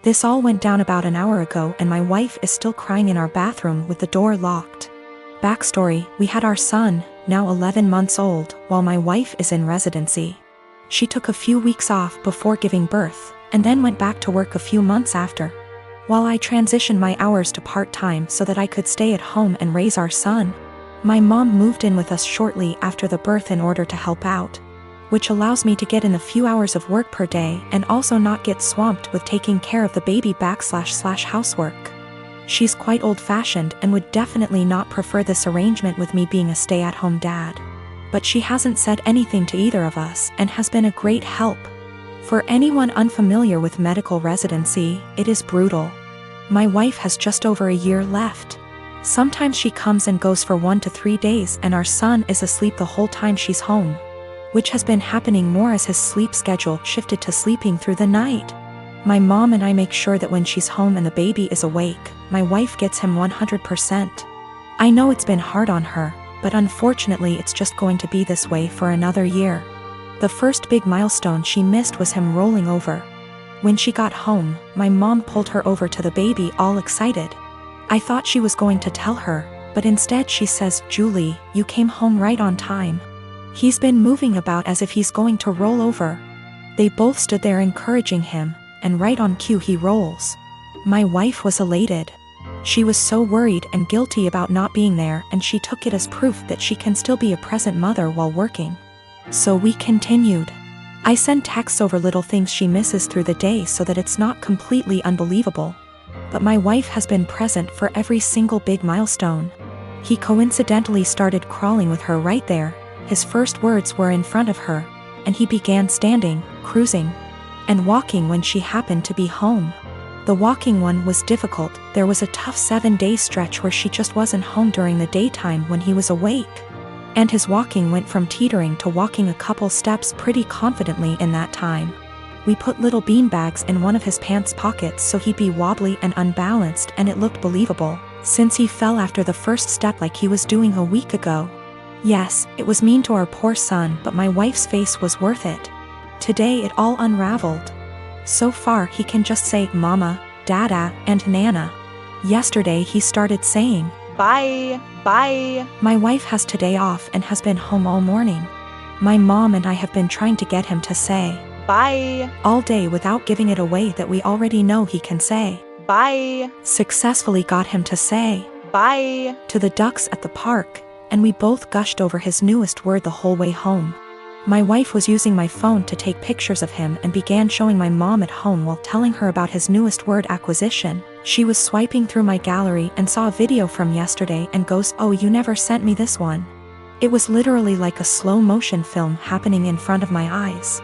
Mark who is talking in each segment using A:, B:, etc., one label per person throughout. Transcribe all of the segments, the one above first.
A: This all went down about an hour ago and my wife is still crying in our bathroom with the door locked. Backstory, we had our son, now 11 months old, while my wife is in residency. She took a few weeks off before giving birth, and then went back to work a few months after. While I transitioned my hours to part-time so that I could stay at home and raise our son, my mom moved in with us shortly after the birth in order to help out, which allows me to get in a few hours of work per day and also not get swamped with taking care of the baby / housework. She's quite old-fashioned and would definitely not prefer this arrangement with me being a stay-at-home dad. But she hasn't said anything to either of us and has been a great help. For anyone unfamiliar with medical residency, it is brutal. My wife has just over a year left. Sometimes she comes and goes for 1 to 3 days and our son is asleep the whole time she's home, which has been happening more as his sleep schedule shifted to sleeping through the night. My mom and I make sure that when she's home and the baby is awake, my wife gets him 100%. I know it's been hard on her, but unfortunately it's just going to be this way for another year. The first big milestone she missed was him rolling over. When she got home, my mom pulled her over to the baby all excited. I thought she was going to tell her, but instead she says, "Julie, you came home right on time. He's been moving about as if he's going to roll over." They both stood there encouraging him, and right on cue he rolls. My wife was elated. She was so worried and guilty about not being there, and she took it as proof that she can still be a present mother while working. So we continued. I send texts over little things she misses through the day so that it's not completely unbelievable. But my wife has been present for every single big milestone. He coincidentally started crawling with her right there. His first words were in front of her, and he began standing, cruising, and walking when she happened to be home. The walking one was difficult. There was a tough 7-day stretch where she just wasn't home during the daytime when he was awake. And his walking went from teetering to walking a couple steps pretty confidently in that time. We put little beanbags in one of his pants pockets so he'd be wobbly and unbalanced, and it looked believable, since he fell after the first step like he was doing a week ago. Yes, it was mean to our poor son, but my wife's face was worth it. Today it all unraveled. So far he can just say mama, dada, and nana. Yesterday he started saying, "Bye, bye." My wife has today off and has been home all morning. My mom and I have been trying to get him to say, "Bye," all day without giving it away that we already know he can say, "Bye." Successfully got him to say, "Bye," to the ducks at the park, and we both gushed over his newest word the whole way home. My wife was using my phone to take pictures of him and began showing my mom at home while telling her about his newest word acquisition. She was swiping through my gallery and saw a video from yesterday and goes, "Oh, you never sent me this one." It was literally like a slow motion film happening in front of my eyes.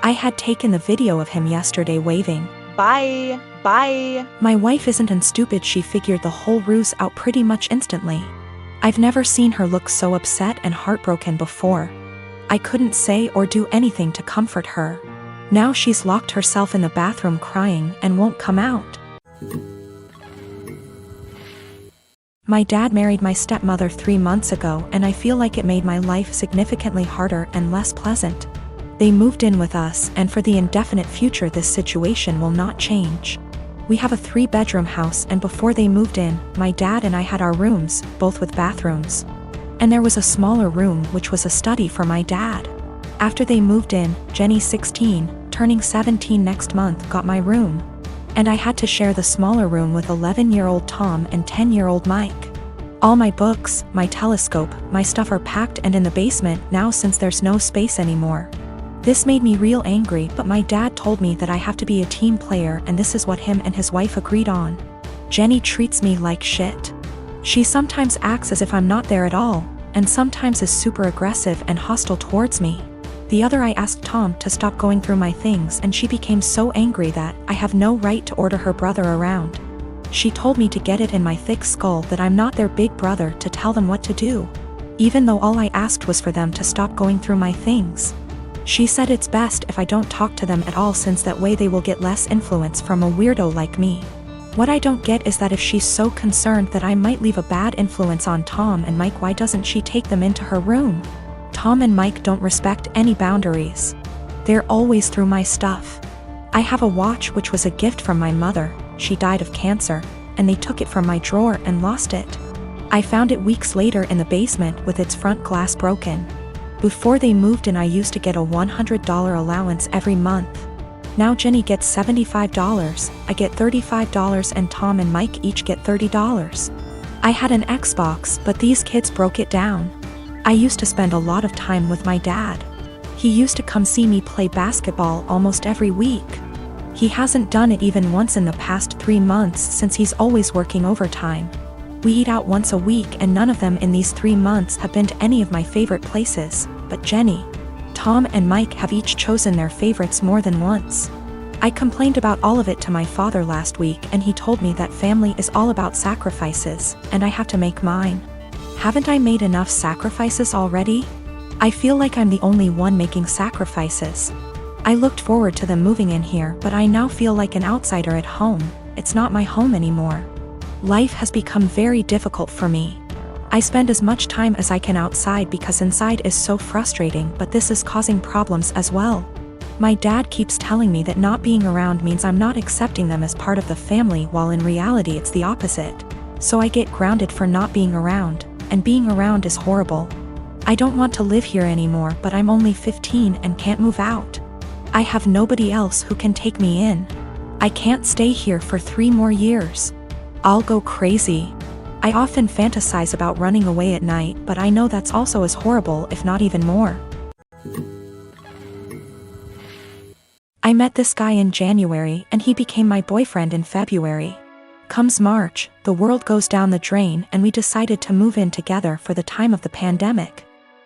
A: I had taken the video of him yesterday waving, "Bye, bye." My wife isn't stupid, she figured the whole ruse out pretty much instantly. I've never seen her look so upset and heartbroken before. I couldn't say or do anything to comfort her. Now she's locked herself in the bathroom crying and won't come out. My dad married my stepmother 3 months ago, and I feel like it made my life significantly harder and less pleasant. They moved in with us, and for the indefinite future this situation will not change. We have a 3-bedroom house, and before they moved in, my dad and I had our rooms, both with bathrooms. And there was a smaller room which was a study for my dad. After they moved in, Jenny, 16, turning 17 next month, got my room. And I had to share the smaller room with 11-year-old Tom and 10-year-old Mike. All my books, my telescope, my stuff are packed and in the basement now since there's no space anymore. This made me real angry, but my dad told me that I have to be a team player, and this is what him and his wife agreed on. Jenny treats me like shit. She sometimes acts as if I'm not there at all, and sometimes is super aggressive and hostile towards me. The other I asked Tom to stop going through my things, and she became so angry that I have no right to order her brother around. She told me to get it in my thick skull that I'm not their big brother to tell them what to do, even though all I asked was for them to stop going through my things. She said it's best if I don't talk to them at all, since that way they will get less influence from a weirdo like me. What I don't get is that if she's so concerned that I might leave a bad influence on Tom and Mike, why doesn't she take them into her room? Tom and Mike don't respect any boundaries. They're always through my stuff. I have a watch which was a gift from my mother. She died of cancer, and they took it from my drawer and lost it. I found it weeks later in the basement with its front glass broken. Before they moved in, I used to get a $100 allowance every month. Now Jenny gets $75, I get $35, and Tom and Mike each get $30. I had an Xbox, but these kids broke it down. I used to spend a lot of time with my dad. He used to come see me play basketball almost every week. He hasn't done it even once in the past 3 months since he's always working overtime. We eat out once a week, and none of them in these 3 months have been to any of my favorite places, but Jenny, Tom and Mike have each chosen their favorites more than once. I complained about all of it to my father last week, and he told me that family is all about sacrifices, and I have to make mine. Haven't I made enough sacrifices already? I feel like I'm the only one making sacrifices. I looked forward to them moving in here, but I now feel like an outsider at home. It's not my home anymore. Life has become very difficult for me. I spend as much time as I can outside because inside is so frustrating, but this is causing problems as well. My dad keeps telling me that not being around means I'm not accepting them as part of the family, while in reality it's the opposite. So I get grounded for not being around, and being around is horrible. I don't want to live here anymore, but I'm only 15 and can't move out. I have nobody else who can take me in. I can't stay here for 3 more years. I'll go crazy. I often fantasize about running away at night, but I know that's also as horrible, if not even more. I met this guy in January, and he became my boyfriend in February. Comes March, the world goes down the drain, and we decided to move in together for the time of the pandemic.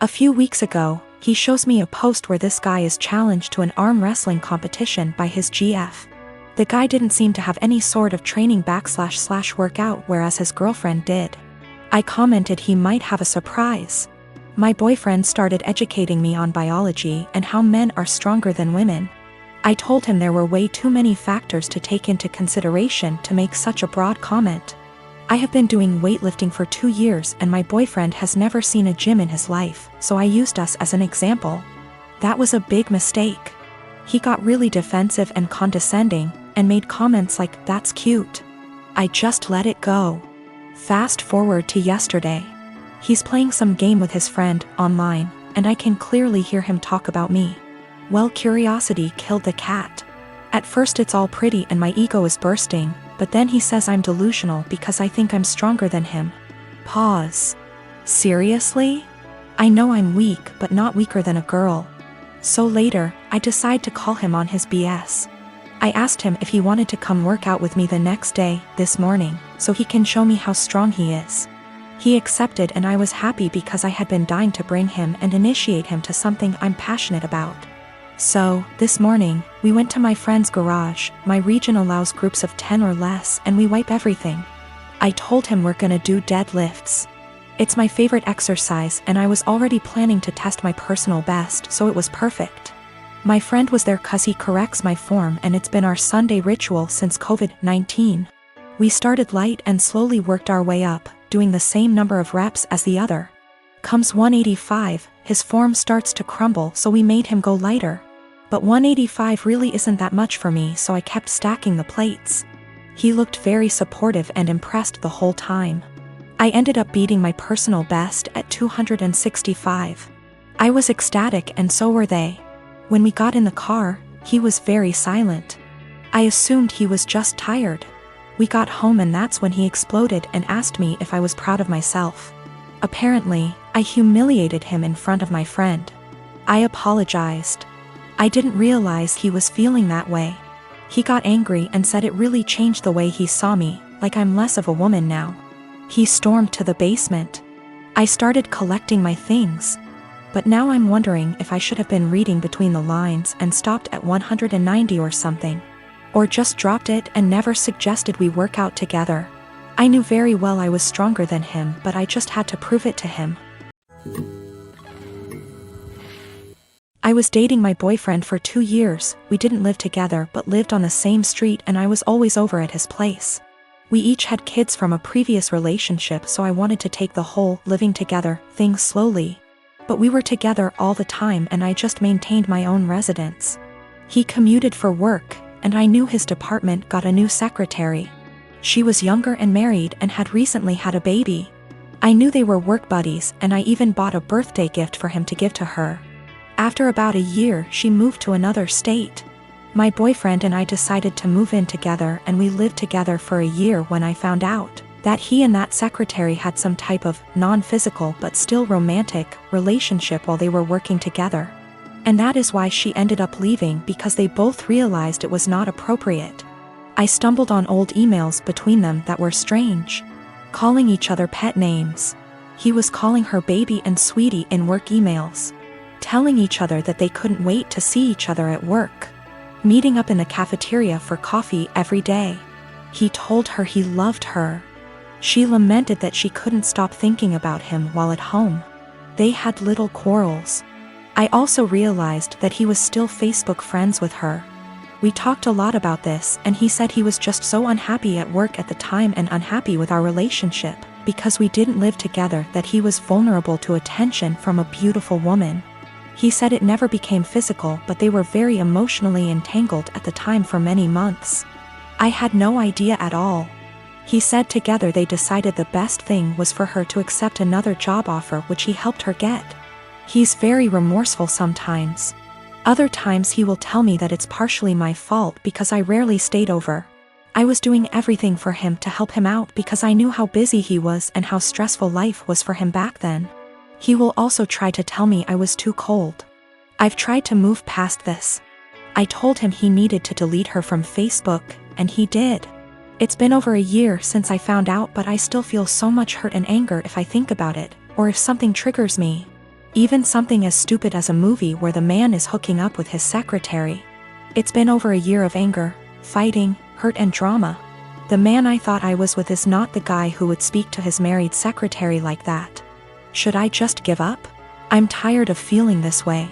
A: A few weeks ago, he shows me a post where this guy is challenged to an arm wrestling competition by his GF. The guy didn't seem to have any sort of training / workout, whereas his girlfriend did. I commented he might have a surprise. My boyfriend started educating me on biology and how men are stronger than women. I told him there were way too many factors to take into consideration to make such a broad comment. I have been doing weightlifting for 2 years, and my boyfriend has never seen a gym in his life, so I used us as an example. That was a big mistake. He got really defensive and condescending, and made comments like, "That's cute." I just let it go. Fast forward to yesterday. He's playing some game with his friend, online, and I can clearly hear him talk about me. Well, curiosity killed the cat. At first it's all pretty and my ego is bursting, but then he says I'm delusional because I think I'm stronger than him. Pause. Seriously? I know I'm weak, but not weaker than a girl. So later, I decide to call him on his BS. I asked him if he wanted to come work out with me the next day, this morning, so he can show me how strong he is. He accepted, and I was happy because I had been dying to bring him and initiate him to something I'm passionate about. So, this morning, we went to my friend's garage. My region allows groups of 10 or less, and we wipe everything. I told him we're gonna do deadlifts. It's my favorite exercise, and I was already planning to test my personal best, so it was perfect. My friend was there cause he corrects my form, and it's been our Sunday ritual since COVID-19. We started light and slowly worked our way up, doing the same number of reps as the other. Comes 185, his form starts to crumble, so we made him go lighter. But 185 really isn't that much for me, so I kept stacking the plates. He looked very supportive and impressed the whole time. I ended up beating my personal best at 265. I was ecstatic, and so were they. When we got in the car, he was very silent. I assumed he was just tired. We got home, and that's when he exploded and asked me if I was proud of myself. Apparently, I humiliated him in front of my friend. I apologized. I didn't realize he was feeling that way. He got angry and said it really changed the way he saw me, like I'm less of a woman now. He stormed to the basement. I started collecting my things. But now I'm wondering if I should have been reading between the lines and stopped at 190 or something. Or just dropped it and never suggested we work out together. I knew very well I was stronger than him, but I just had to prove it to him. I was dating my boyfriend for 2 years. We didn't live together but lived on the same street, and I was always over at his place. We each had kids from a previous relationship, so I wanted to take the whole living together thing slowly. But we were together all the time, and I just maintained my own residence. He commuted for work, and I knew his department got a new secretary. She was younger and married and had recently had a baby. I knew they were work buddies, and I even bought a birthday gift for him to give to her. After about a year, she moved to another state. My boyfriend and I decided to move in together, and we lived together for a year when I found out that he and that secretary had some type of non-physical but still romantic relationship while they were working together. And that is why she ended up leaving, because they both realized it was not appropriate. I stumbled on old emails between them that were strange. Calling each other pet names. He was calling her baby and sweetie in work emails. Telling each other that they couldn't wait to see each other at work. Meeting up in the cafeteria for coffee every day. He told her he loved her. She lamented that she couldn't stop thinking about him while at home. They had little quarrels. I also realized that he was still Facebook friends with her. We talked a lot about this, and he said he was just so unhappy at work at the time and unhappy with our relationship, because we didn't live together, that he was vulnerable to attention from a beautiful woman. He said it never became physical, but they were very emotionally entangled at the time for many months. I had no idea at all. He said together they decided the best thing was for her to accept another job offer, which he helped her get. He's very remorseful sometimes. Other times he will tell me that it's partially my fault because I rarely stayed over. I was doing everything for him to help him out because I knew how busy he was and how stressful life was for him back then. He will also try to tell me I was too cold. I've tried to move past this. I told him he needed to delete her from Facebook, and he did. It's been over a year since I found out, but I still feel so much hurt and anger if I think about it, or if something triggers me. Even something as stupid as a movie where the man is hooking up with his secretary. It's been over a year of anger, fighting, hurt and drama. The man I thought I was with is not the guy who would speak to his married secretary like that. Should I just give up? I'm tired of feeling this way.